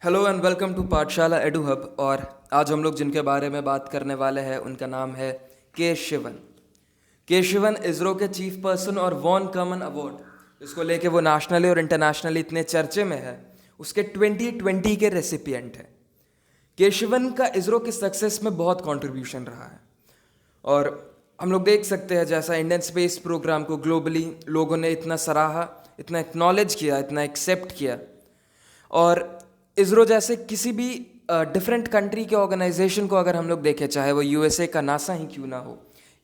Hello and welcome to पाठशाला edu hub. और आज हम लोग जिनके बारे में बात करने वाले हैं उनका नाम है के शिवन। के शिवन इसरो के चीफ पर्सन और वॉन कर्मन अवार्ड, इसको लेके वो नेशनली और इंटरनेशनली इतने चर्चे में है, उसके 2020 के रेसिपिएंट है। के शिवन का इसरो की सक्सेस में बहुत कंट्रीब्यूशन रहा है और हम लोग देख सकते हैं जैसा इंडियन स्पेस प्रोग्राम को ग्लोबली लोगों ने इतना सराहा, इतना एक्नॉलेज किया, इतना एक्सेप्ट किया। और इसरो जैसे किसी भी डिफरेंट कंट्री के ऑर्गेनाइजेशन को अगर हम लोग देखें, चाहे वो यूएसए का नासा ही क्यों ना हो,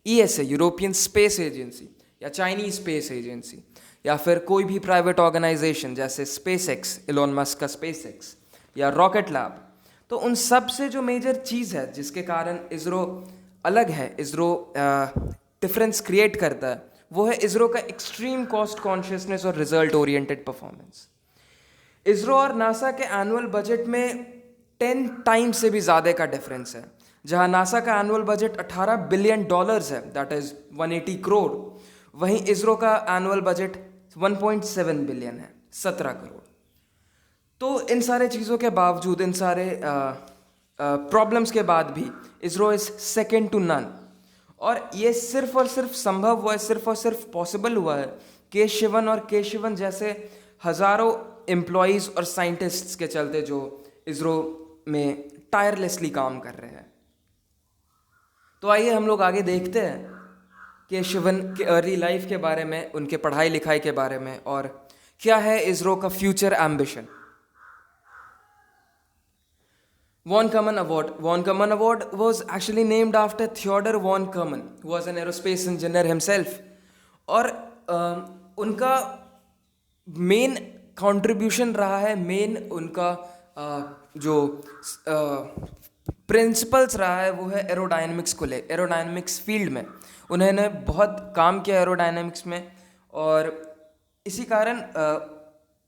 ईएसए यूरोपियन स्पेस एजेंसी या चाइनीज स्पेस एजेंसी, या फिर कोई भी प्राइवेट ऑर्गेनाइजेशन जैसे स्पेस एक्स, इलॉन मस्क का स्पेस एक्स या रॉकेट लैब, तो उन सब से जो मेजर चीज़ है जिसके कारण इसरो अलग है, इसरो डिफरेंस क्रिएट करता है, वो है इसरो का एक्सट्रीम कॉस्ट कॉन्शियसनेस और रिजल्ट ओरिएंटेड परफॉर्मेंस। इसरो और नासा के एनुअल बजट में 10 टाइम्स से भी ज़्यादा का डिफरेंस है। जहां नासा का एनुअल बजट $18 बिलियन है, दैट इज़ 180 करोड़, वहीं इसरो का एनुअल बजट 1.7 बिलियन है, 17 करोड़। तो इन सारे चीज़ों के बावजूद, इन सारे प्रॉब्लम्स के बाद भी ISRO is second to none. और ये सिर्फ और सिर्फ संभव हुआ है, सिर्फ और सिर्फ पॉसिबल हुआ है के शिवन और के शिवन जैसे हज़ारों एम्प्लॉयज़ और साइंटिस्ट्स के चलते, जो इसरो में टायरलेसली काम कर रहे हैं। तो आइए हम लोग आगे देखते हैं के शिवन के अर्ली लाइफ के बारे में, उनके पढ़ाई लिखाई के बारे में, और क्या है इसरो का future ambition. Von Karman Award. Von Karman Award was actually named after Theodor von Karman, who was an aerospace engineer himself. और उनका मेन कंट्रीब्यूशन रहा है, मेन उनका जो प्रिंसिपल्स रहा है वो है एरोडायनेमिक्स को ले, एरोडायनेमिक्स फील्ड में उन्होंने बहुत काम किया एरोडायनेमिक्स में। और इसी कारण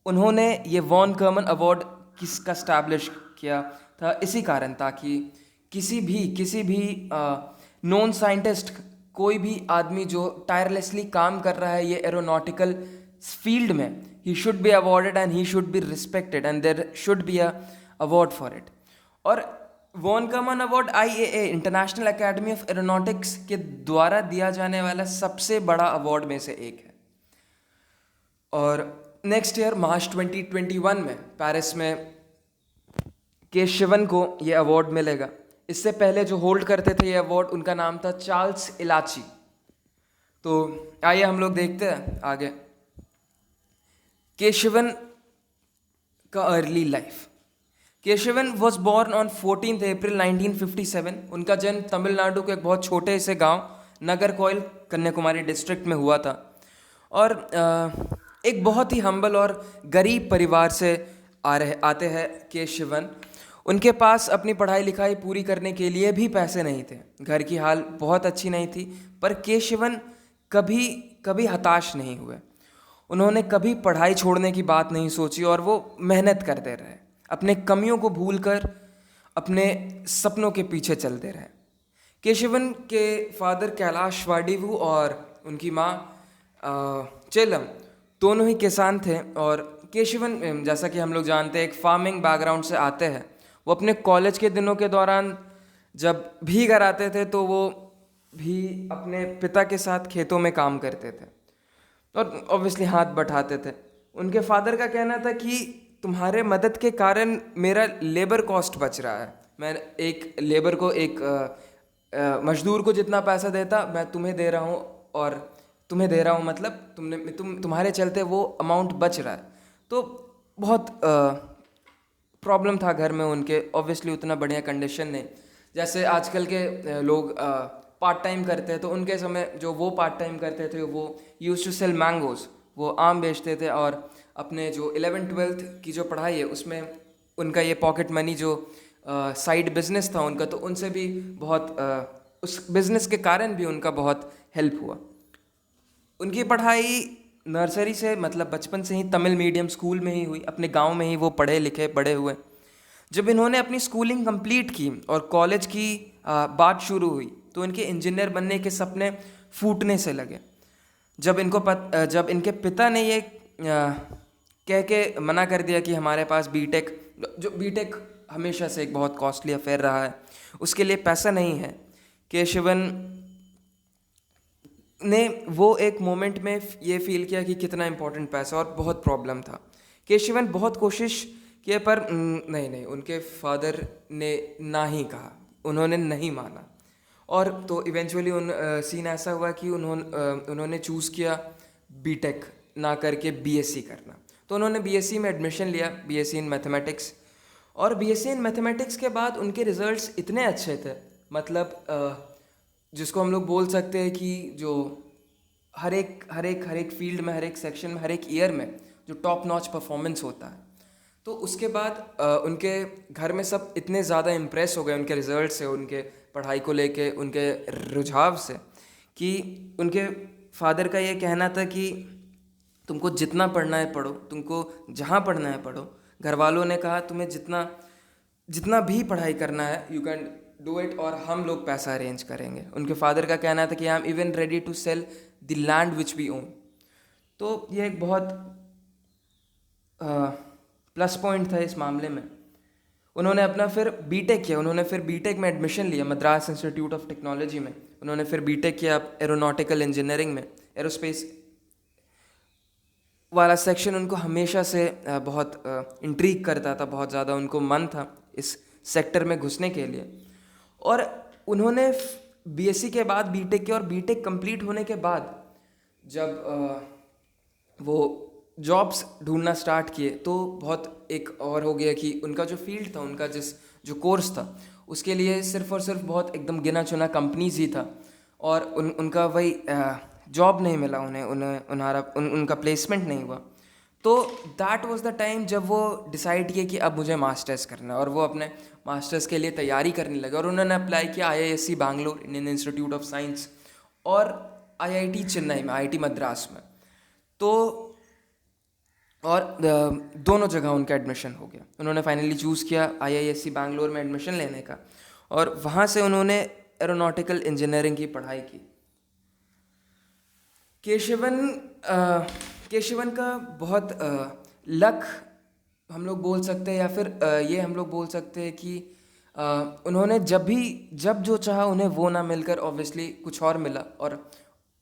उन्होंने ये वॉन कर्मन अवार्ड किसका स्टैब्लिश किया था, इसी कारण, ताकि किसी भी नॉन साइंटिस्ट, कोई भी आदमी जो टायरलेसली काम कर रहा है ये एरोनॉटिकल फील्ड में, he should be awarded and he should be respected and there should be a award for it. और von Karman award IAA, international academy of aeronautics के द्वारा दिया जाने वाला सबसे बड़ा अवार्ड में से एक है। और नेक्स्ट ईयर मार्च 2021 में पेरिस में के शिवन को ये अवार्ड मिलेगा। इससे पहले जो होल्ड करते थे ये अवार्ड, उनका नाम था चार्ल्स इलाची। तो आइए हम लोग देखते हैं आगे के शिवन का अर्ली लाइफ। के शिवन वॉज बॉर्न ऑन 14 अप्रैल 1957। उनका जन्म तमिलनाडु के एक बहुत छोटे से गांव नगरकोइल, कन्याकुमारी डिस्ट्रिक्ट में हुआ था। और एक बहुत ही हम्बल और गरीब परिवार से आते हैं के शिवन। उनके पास अपनी पढ़ाई लिखाई पूरी करने के लिए भी पैसे नहीं थे, घर की हाल बहुत अच्छी नहीं थी, पर के शिवन कभी हताश नहीं हुए। उन्होंने कभी पढ़ाई छोड़ने की बात नहीं सोची और वो मेहनत करते रहे, अपने कमियों को भूलकर अपने सपनों के पीछे चलते रहे। के शिवन के फादर कैलाश वाडिवू और उनकी माँ चेलम दोनों ही किसान थे। और के शिवन, जैसा कि हम लोग जानते हैं, एक फार्मिंग बैकग्राउंड से आते हैं। वो अपने कॉलेज के दिनों के दौरान जब भी घर आते थे तो वो भी अपने पिता के साथ खेतों में काम करते थे और ऑब्वियसली हाथ बटाते थे। उनके फादर का कहना था कि तुम्हारे मदद के कारण मेरा लेबर कॉस्ट बच रहा है। मैं एक लेबर को, एक मजदूर को जितना पैसा देता मैं तुम्हें दे रहा हूँ, और तुम्हें दे रहा हूँ मतलब तुम्हारे चलते वो अमाउंट बच रहा है। तो बहुत प्रॉब्लम था घर में उनके, ऑब्वियसली उतना बढ़िया कंडीशन नहीं। जैसे आजकल के लोग पार्ट टाइम करते हैं, तो उनके समय जो वो पार्ट टाइम करते थे वो यूज टू सेल मैंगोज, वो आम बेचते थे। और अपने जो 11th-12th की जो पढ़ाई है उसमें उनका ये पॉकेट मनी जो साइड बिजनेस था उनका, तो उनसे भी बहुत उस बिजनेस के कारण भी उनका बहुत हेल्प हुआ। उनकी पढ़ाई नर्सरी से, मतलब बचपन से ही तमिल मीडियम स्कूल में ही हुई, अपने गांव में ही वो पढ़े लिखे बड़े हुए। जब इन्होंने अपनी स्कूलिंग कंप्लीट की और कॉलेज की बात शुरू हुई तो इनके इंजीनियर बनने के सपने फूटने से लगे। जब इनके पिता ने ये कह के मना कर दिया कि हमारे पास बीटेक, जो बीटेक हमेशा से एक बहुत कॉस्टली अफेयर रहा है, उसके लिए पैसा नहीं है। केशवन ने वो एक मोमेंट में ये फील किया कि कितना इम्पोर्टेंट पैसा, और बहुत प्रॉब्लम था। केशवन बहुत कोशिश किए पर नहीं नहीं, उनके फादर ने ना ही कहा, उन्होंने नहीं माना। और तो इवेंचुअली सीन ऐसा हुआ कि उन्होंने चूज़ किया बीटेक ना करके बीएससी करना। तो उन्होंने बीएससी में एडमिशन लिया, बीएससी इन मैथमेटिक्स। और बीएससी इन मैथमेटिक्स के बाद उनके रिजल्ट्स इतने अच्छे थे, मतलब जिसको हम लोग बोल सकते हैं कि जो हर एक फील्ड में, हर एक सेक्शन में, हर एक ईयर में जो टॉप नॉच परफॉर्मेंस होता है। तो उसके बाद उनके घर में सब इतने ज़्यादा इम्प्रेस हो गए उनके रिजल्ट से, उनके पढ़ाई को लेके, उनके रुझाव से, कि उनके फादर का ये कहना था कि तुमको जितना पढ़ना है पढ़ो, तुमको जहाँ पढ़ना है पढ़ो। घर वालों ने कहा तुम्हें जितना जितना भी पढ़ाई करना है यू कैन डू इट, और हम लोग पैसा अरेंज करेंगे। उनके फादर का कहना था कि I am even ready to sell the land which we own. तो ये एक बहुत प्लस पॉइंट था इस मामले में। उन्होंने अपना फिर बीटेक किया, उन्होंने फिर बीटेक में एडमिशन लिया मद्रास इंस्टीट्यूट ऑफ टेक्नोलॉजी में। उन्होंने फिर बीटेक किया एरोनॉटिकल इंजीनियरिंग में। एरोस्पेस वाला सेक्शन उनको हमेशा से बहुत इंट्रीग करता था, बहुत ज़्यादा उनको मन था इस सेक्टर में घुसने के लिए। और उन्होंने बीएससी के बाद बीटेक किया, और बीटेक कंप्लीट होने के बाद जब वो जॉब्स ढूंढना स्टार्ट किए तो बहुत एक और हो गया कि उनका जो फील्ड था, उनका जो कोर्स था, उसके लिए सिर्फ और सिर्फ बहुत एकदम गिना चुना कंपनीज ही था, और उनका वही जॉब नहीं मिला उनका प्लेसमेंट नहीं हुआ। तो दैट वाज द टाइम जब वो डिसाइड किए कि अब मुझे मास्टर्स करना है, और वो अपने मास्टर्स के लिए तैयारी करने लगे। और उन्होंने अप्लाई किया IISc Bangalore, Indian institute of science, और आईआईटी चेन्नई में, आईआईटी मद्रास में। तो और दोनों जगह उनका एडमिशन हो गया। उन्होंने फाइनली चूज़ किया आईआईएससी बैंगलोर में एडमिशन लेने का, और वहाँ से उन्होंने एरोनॉटिकल इंजीनियरिंग की पढ़ाई की। केशवन का बहुत लक हम लोग बोल सकते हैं, या फिर ये हम लोग बोल सकते हैं कि उन्होंने जब जो चाहा उन्हें वो ना मिलकर ऑब्वियसली कुछ और मिला, और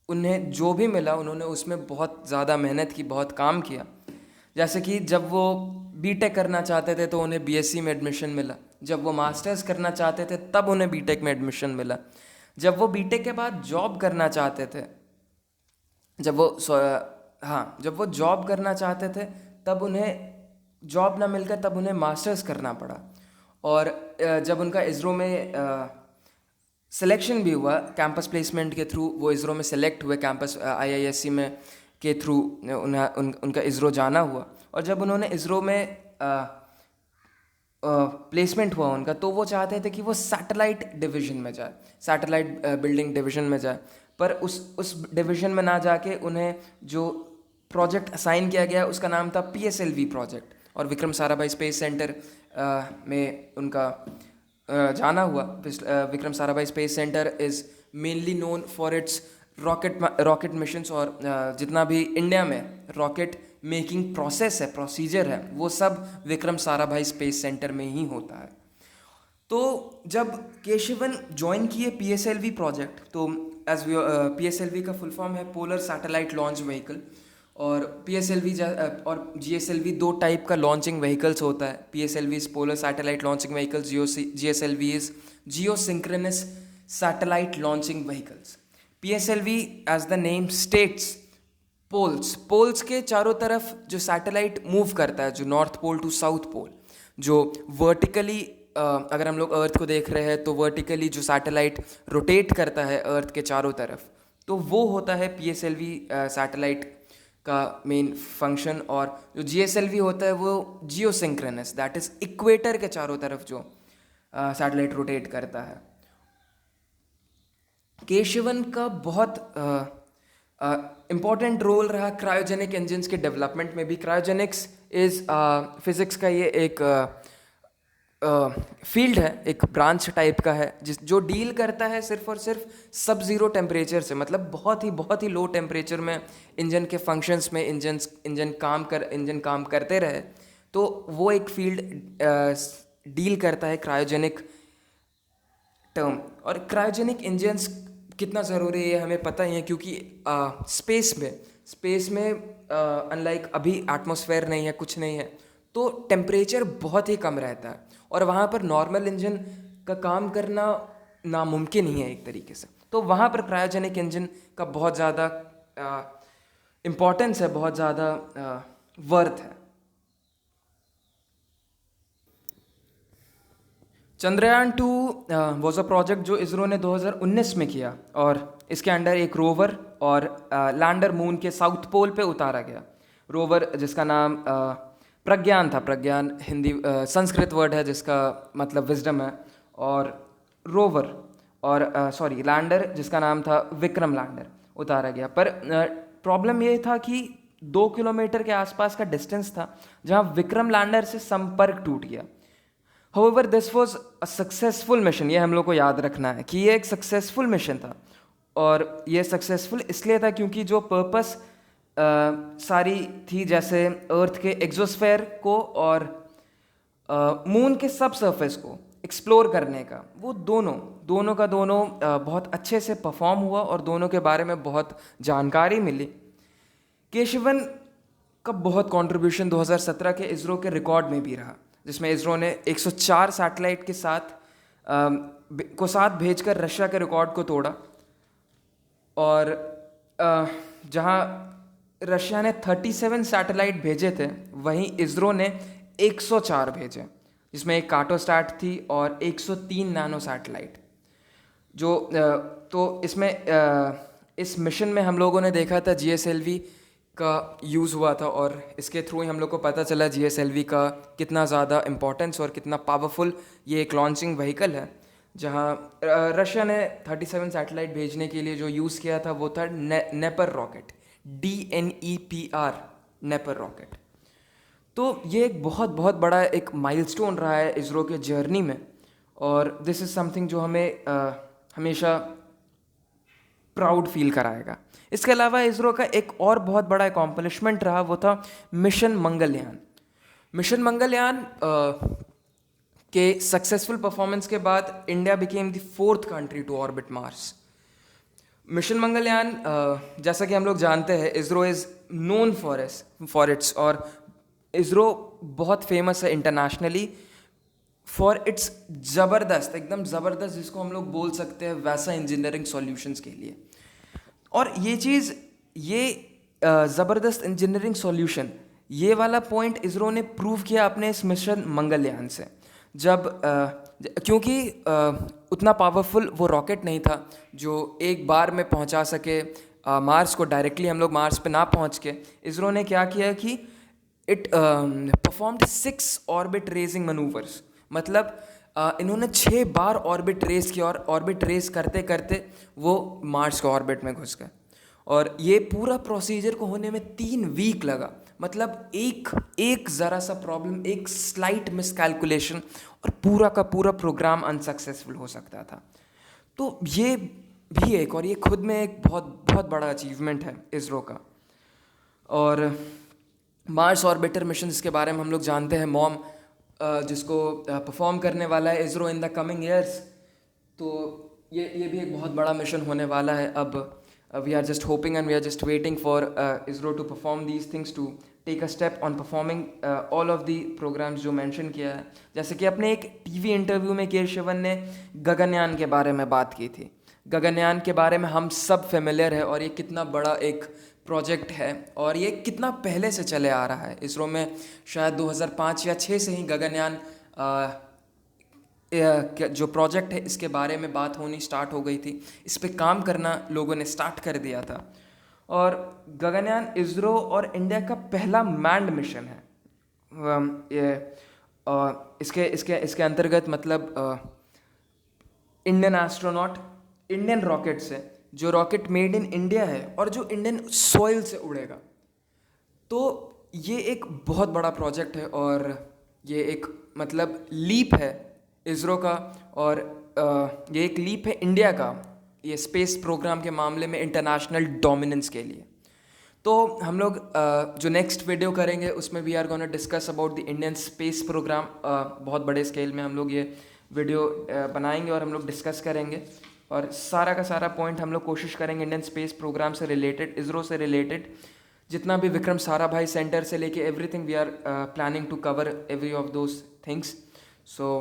उन्हें जो भी मिला उन्होंने उसमें बहुत ज़्यादा मेहनत की, बहुत काम किया। जैसे कि जब वो बीटेक करना चाहते थे तो उन्हें बीएससी में एडमिशन मिला, जब वो मास्टर्स करना चाहते थे तब उन्हें बीटेक में एडमिशन मिला, जब वो बीटेक के बाद जॉब करना चाहते थे, जब वो जॉब करना चाहते थे तब उन्हें जॉब ना मिलकर तब उन्हें मास्टर्स करना पड़ा। और जब उनका इसरो में सिलेक्शन भी हुआ कैंपस प्लेसमेंट के थ्रू, वो इसरो में सेलेक्ट हुए कैंपस आईआईएससी में के थ्रू, उनका इसरो जाना हुआ। और जब उन्होंने इसरो में प्लेसमेंट हुआ उनका, तो वो चाहते थे कि वो सैटेलाइट डिवीजन में जाए, सैटेलाइट बिल्डिंग डिवीजन में जाए। पर उस डिवीजन में ना जाके उन्हें जो प्रोजेक्ट असाइन किया गया उसका नाम था पीएसएलवी प्रोजेक्ट, और विक्रम साराभाई स्पेस सेंटर में उनका जाना हुआ। Vikram Sarabhai space centre is mainly known for it's rocket missions, और जितना भी इंडिया में रॉकेट मेकिंग प्रोसेस है, प्रोसीजर है, वो सब विक्रम साराभाई स्पेस सेंटर में ही होता है। तो जब केशवन ज्वाइन किए पीएसएलवी प्रोजेक्ट, तो पीएसएलवी का फुल फॉर्म है पोलर सैटेलाइट लॉन्च व्हीकल, और पीएसएलवी और जीएसएलवी दो टाइप का लॉन्चिंग व्हीकल्स होता है। PSLV is polar satellite launching vehicles, GSLV is geosynchronous satellite launching vehicles. PSLV as the name states, poles के चारों तरफ जो सैटेलाइट मूव करता है, जो north pole to south pole, जो वर्टिकली अगर हम लोग अर्थ को देख रहे हैं तो वर्टिकली जो सैटेलाइट रोटेट करता है अर्थ के चारों तरफ, तो वो होता है पीएसएलवी सैटेलाइट का मेन फंक्शन। और जो जीएसएलवी होता है वो जियोसिंक्रोनस, दैट इज इक्वेटर के चारों तरफ जो सैटेलाइट रोटेट करता है। केशवन का बहुत इम्पॉर्टेंट रोल रहा क्रायोजेनिक इंजन्स के डेवलपमेंट में भी। क्रायोजेनिक्स इज फिजिक्स का ये एक फील्ड है, एक ब्रांच टाइप का है जिस जो डील करता है सिर्फ और सिर्फ सब ज़ीरो टेम्परेचर से, मतलब बहुत ही लो टेम्परेचर में इंजन के फंक्शंस में इंजन काम करते रहे, तो वो एक फील्ड डील करता है क्रायोजेनिक टर्म। और क्रायोजेनिक इंजन्स कितना ज़रूरी है हमें पता ही है, क्योंकि स्पेस में अनलाइक अभी एटमॉस्फेयर नहीं है, कुछ नहीं है, तो टेम्परेचर बहुत ही कम रहता है और वहाँ पर नॉर्मल इंजन का काम करना नामुमकिन ही है एक तरीके से। तो वहाँ पर क्रायोजेनिक इंजन का बहुत ज़्यादा इम्पोर्टेंस है, बहुत ज़्यादा वर्थ है। चंद्रयान 2 वॉज अ प्रोजेक्ट जो इसरो ने 2019 में किया, और इसके अंडर एक रोवर और लैंडर मून के साउथ पोल पे उतारा गया। रोवर जिसका नाम प्रज्ञान था, प्रज्ञान हिंदी संस्कृत वर्ड है जिसका मतलब विजडम है, और रोवर और लैंडर जिसका नाम था विक्रम लैंडर उतारा गया। पर प्रॉब्लम ये था कि 2 किलोमीटर के आसपास का डिस्टेंस था जहाँ विक्रम लैंडर से संपर्क टूट गया। However, this was a successful mission, ये हम लोग को याद रखना है कि ये एक सक्सेसफुल मिशन था। और ये सक्सेसफुल इसलिए था क्योंकि जो पर्पस सारी थी, जैसे अर्थ के एग्जोस्फेयर को और मून के सब सरफेस को एक्सप्लोर करने का, वो दोनों का बहुत अच्छे से परफॉर्म हुआ और दोनों के बारे में बहुत जानकारी मिली। केशवन का बहुत कंट्रीब्यूशन 2017 के इसरो के रिकॉर्ड में भी रहा, जिसमें इसरो ने 104 सैटेलाइट के साथ भेजकर रशिया के रिकॉर्ड को तोड़ा। और जहां रशिया ने 37 सैटेलाइट भेजे थे, वहीं इसरो ने 104 भेजे, जिसमें एक कार्टोसैट थी और 103 नैनो सैटेलाइट। तो इसमें इस मिशन में हम लोगों ने देखा था GSLV का यूज़ हुआ था, और इसके थ्रू ही हम लोग को पता चला GSLV का कितना ज़्यादा इम्पोर्टेंस और कितना पावरफुल ये एक लॉन्चिंग व्हीकल है। जहाँ रशिया ने 37 सैटेलाइट भेजने के लिए जो यूज़ किया था वो था नेपर रॉकेट, DNEPR, नेपर रॉकेट। तो ये एक बहुत बड़ा एक माइलस्टोन रहा है इसरो के जर्नी में, और दिस इज़ समथिंग जो हमें हमेशा प्राउड फील कराएगा। इसके अलावा इसरो का एक और बहुत बड़ा अकॉम्प्लिशमेंट रहा, वो था मिशन मंगलयान। मिशन मंगलयान के सक्सेसफुल परफॉर्मेंस के बाद India became the 4th country to orbit Mars. Mission Mangalyaan जैसा कि हम लोग जानते हैं, ISRO is known for its, और इसरो बहुत फेमस है इंटरनेशनली फॉर इट्स एकदम ज़बरदस्त जिसको हम लोग बोल सकते हैं वैसा इंजीनियरिंग सॉल्यूशंस के लिए। और ये ज़बरदस्त इंजीनियरिंग सॉल्यूशन, ये वाला पॉइंट इसरो ने प्रूव किया अपने इस मिशन मंगलयान से, क्योंकि उतना पावरफुल वो रॉकेट नहीं था जो एक बार में पहुंचा सके मार्स को। डायरेक्टली हम लोग मार्स पे ना पहुंच के इसरो ने क्या किया कि it performed 6 orbit raising manoeuvres, मतलब इन्होंने 6 बार ऑर्बिट रेस किया, और ऑर्बिट रेस करते करते वो मार्स के ऑर्बिट में घुस गए। और ये पूरा प्रोसीजर को होने में 3 वीक लगा, मतलब एक ज़रा सा प्रॉब्लम, एक स्लाइट मिसकैलकुलेशन और पूरा का पूरा प्रोग्राम अनसक्सेसफुल हो सकता था। तो ये भी एक, और ये खुद में एक बहुत बड़ा अचीवमेंट है इसरो का। और मार्स ऑर्बिटर मिशन जिसके बारे में हम लोग जानते हैं, मॉम, जिसको परफॉर्म करने वाला है ISRO in the coming years, तो ये भी एक बहुत बड़ा मिशन होने वाला है। अब we are just hoping and we are just waiting for ISRO to perform these things, to take a step on performing all of the programs जो मेंशन किया है। जैसे कि अपने एक टीवी इंटरव्यू में के शिवन ने गगनयान के बारे में बात की थी। गगनयान के बारे में हम सब फेमिलियर है, और ये कितना बड़ा एक प्रोजेक्ट है, और ये कितना पहले से चले आ रहा है। इसरो में शायद 2005 या 6 से ही गगनयान जो प्रोजेक्ट है इसके बारे में बात होनी स्टार्ट हो गई थी, इस पे काम करना लोगों ने स्टार्ट कर दिया था। और गगनयान इसरो और इंडिया का पहला मैन्ड मिशन है। इसके अंतर्गत मतलब इंडियन एस्ट्रोनॉट इंडियन रॉकेट से, जो रॉकेट मेड इन इंडिया है और जो इंडियन सॉइल से उड़ेगा। तो ये एक बहुत बड़ा प्रोजेक्ट है, और ये एक मतलब लीप है इसरो का, और ये एक लीप है इंडिया का ये स्पेस प्रोग्राम के मामले में इंटरनेशनल डोमिनेंस के लिए। तो हम लोग जो नेक्स्ट वीडियो करेंगे उसमें we are gonna discuss about the Indian space program. बहुत बड़े स्केल में हम लोग ये वीडियो बनाएंगे और हम लोग डिस्कस करेंगे, और सारा का सारा पॉइंट हम लोग कोशिश करेंगे इंडियन स्पेस प्रोग्राम से रिलेटेड, इसरो से रिलेटेड, जितना भी विक्रम साराभाई सेंटर से लेके everything we are planning to cover every of those things. So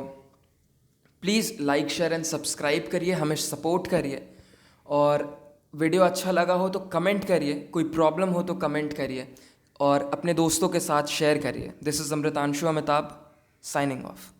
please like share and subscribe करिए, हमें सपोर्ट करिए, और वीडियो अच्छा लगा हो तो कमेंट करिए, कोई प्रॉब्लम हो तो कमेंट करिए, और अपने दोस्तों के साथ शेयर करिए। This is Amritanshu Amitabh signing off.